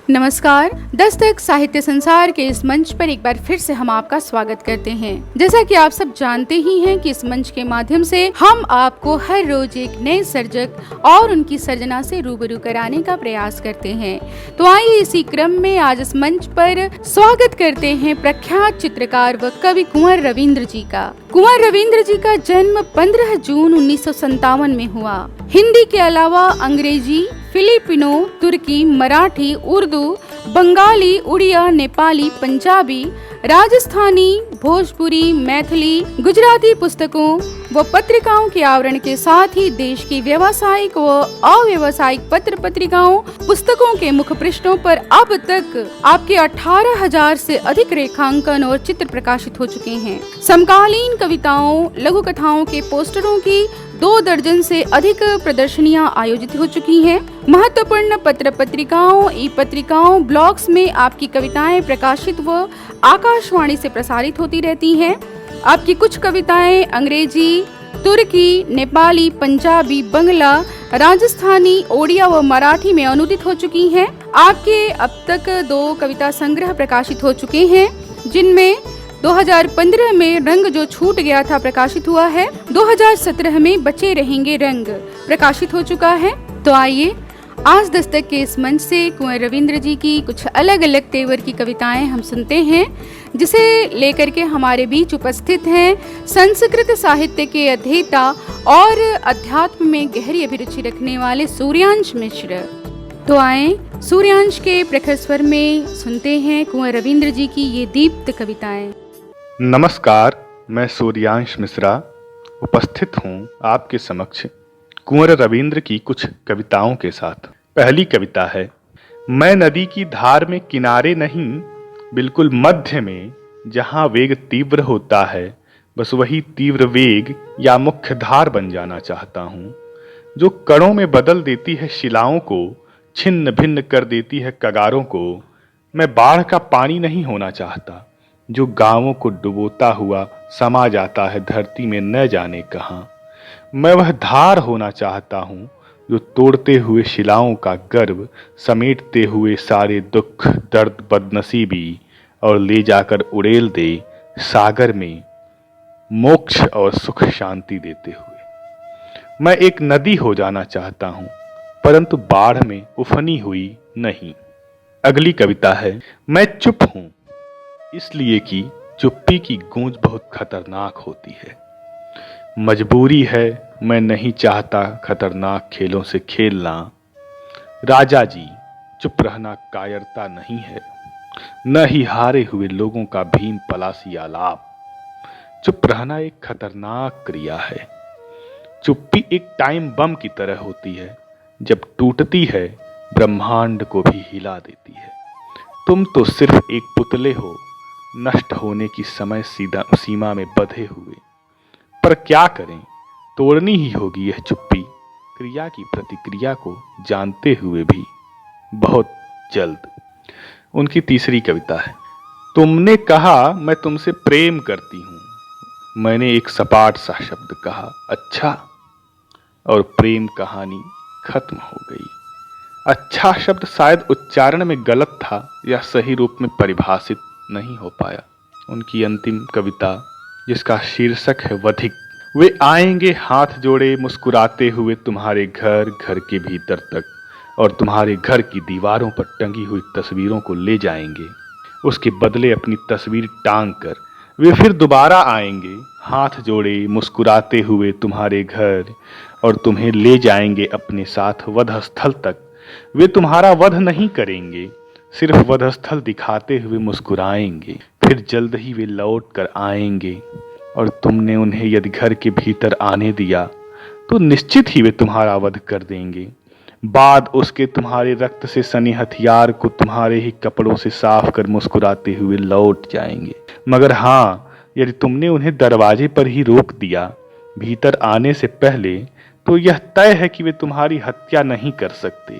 नमस्कार। दस्तक साहित्य संसार के इस मंच पर एक बार फिर से हम आपका स्वागत करते हैं। जैसा कि आप सब जानते ही हैं कि इस मंच के माध्यम से हम आपको हर रोज एक नए सर्जक और उनकी सर्जना से रूबरू कराने का प्रयास करते हैं। तो आइए इसी क्रम में आज इस मंच पर स्वागत करते हैं प्रख्यात चित्रकार व कवि कुंवर रविंद्र जी का। कुंवर रविंद्र जी का जन्म 15 जून 1957 में हुआ। हिंदी के अलावा अंग्रेजी, फिलिपिनो, तुर्की, मराठी, उर्दू, बंगाली, उड़िया, नेपाली, पंजाबी, राजस्थानी, भोजपुरी, मैथिली, गुजराती पुस्तकों व पत्रिकाओं के आवरण के साथ ही देश की व्यावसायिक व अव्यावसायिक पत्र पत्रिकाओं पुस्तकों के मुख पृष्ठों पर अब तक आपके 18,000 से अधिक रेखांकन और चित्र प्रकाशित हो चुके हैं। समकालीन कविताओं, लघु कथाओं के पोस्टरों की 2 दर्जन से अधिक प्रदर्शनियां आयोजित हो चुकी हैं। महत्वपूर्ण पत्र पत्रिकाओं, ई पत्रिकाओं, ब्लॉग्स में आपकी कविताएं प्रकाशित व आकाशवाणी से प्रसारित होती रहती हैं। आपकी कुछ कविताएं अंग्रेजी, तुर्की, नेपाली, पंजाबी, बंगला, राजस्थानी, ओडिया व मराठी में अनुदित हो चुकी हैं। आपके अब तक 2 कविता संग्रह प्रकाशित हो चुके हैं, जिनमें 2015 में रंग जो छूट गया था प्रकाशित हुआ है। 2017 में बचे रहेंगे रंग प्रकाशित हो चुका है। तो आइए आज दस्तक के इस मंच से कुंवर रविंद्र जी की कुछ अलग अलग तेवर की कविताएं हम सुनते हैं, जिसे लेकर के हमारे बीच उपस्थित हैं संस्कृत साहित्य के अध्येता और अध्यात्म में गहरी अभिरुचि रखने वाले सूर्यांश मिश्र। तो आए सूर्यांश के प्रखर स्वर में सुनते हैं कुंवर रविंद्र जी की ये दीप्त कविताएं। नमस्कार, मैं सूर्यांश मिश्रा उपस्थित हूँ आपके समक्ष कुंवर रविंद्र की कुछ कविताओं के साथ। पहली कविता है, मैं नदी की धार में किनारे नहीं, बिल्कुल मध्य में, जहाँ वेग तीव्र होता है, बस वही तीव्र वेग या मुख्य धार बन जाना चाहता हूँ, जो कणों में बदल देती है शिलाओं को, छिन्न भिन्न कर देती है कगारों को। मैं बाढ़ का पानी नहीं होना चाहता, जो गांवों को डुबोता हुआ समा जाता है धरती में न जाने कहां। मैं वह धार होना चाहता हूं, जो तोड़ते हुए शिलाओं का गर्व, समेटते हुए सारे दुख दर्द बदनसीबी, और ले जाकर उड़ेल दे सागर में मोक्ष और सुख शांति देते हुए। मैं एक नदी हो जाना चाहता हूं, परंतु बाढ़ में उफनी हुई नहीं। अगली कविता है, मैं चुप हूं इसलिए कि चुप्पी की गूंज बहुत खतरनाक होती है। मजबूरी है, मैं नहीं चाहता खतरनाक खेलों से खेलना। राजा जी, चुप रहना कायरता नहीं है, न ही हारे हुए लोगों का भीम पलासी आलाप। चुप रहना एक खतरनाक क्रिया है। चुप्पी एक टाइम बम की तरह होती है, जब टूटती है ब्रह्मांड को भी हिला देती है। तुम तो सिर्फ एक पुतले हो, नष्ट होने की समय सीमा में बंधे हुए। पर क्या करें, तोड़नी ही होगी यह चुप्पी, क्रिया की प्रतिक्रिया को जानते हुए भी बहुत जल्द। उनकी तीसरी कविता है, तुमने कहा मैं तुमसे प्रेम करती हूं। मैंने एक सपाट सा शब्द कहा, अच्छा, और प्रेम कहानी खत्म हो गई। अच्छा शब्द शायद उच्चारण में गलत था या सही रूप में परिभाषित नहीं हो पाया। उनकी अंतिम कविता, जिसका शीर्षक है वधिक। वे आएंगे हाथ जोड़े मुस्कुराते हुए तुम्हारे घर, घर के भीतर तक, और तुम्हारे घर की दीवारों पर टंगी हुई तस्वीरों को ले जाएंगे। उसके बदले अपनी तस्वीर टांग कर वे फिर दोबारा आएंगे हाथ जोड़े मुस्कुराते हुए तुम्हारे घर, और तुम्हें ले जाएंगे अपने साथ वधस्थल तक। वे तुम्हारा वध नहीं करेंगे, सिर्फ वधस्थल दिखाते हुए मुस्कुराएंगे। फिर जल्द ही वे लौट कर आएंगे, और तुमने उन्हें यदि घर के भीतर आने दिया तो निश्चित ही वे तुम्हारा वध कर देंगे। बाद उसके तुम्हारे रक्त से सने हथियार को तुम्हारे ही कपड़ों से साफ कर मुस्कुराते हुए लौट जाएंगे। मगर हाँ, यदि तुमने उन्हें दरवाजे पर ही रोक दिया भीतर आने से पहले, तो यह तय है कि वे तुम्हारी हत्या नहीं कर सकते।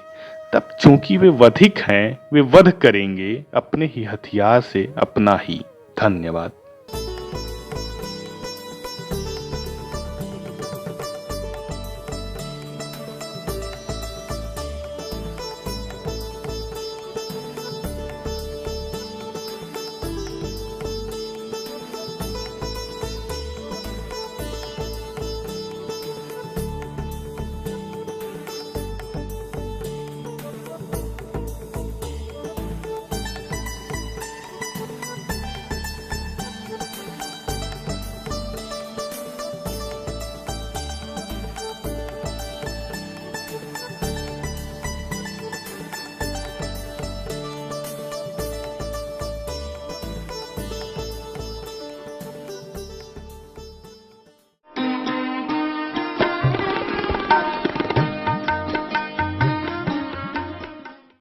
तब चूंकि वे वधिक हैं, वे वध करेंगे अपने ही हथियार से अपना ही। धन्यवाद।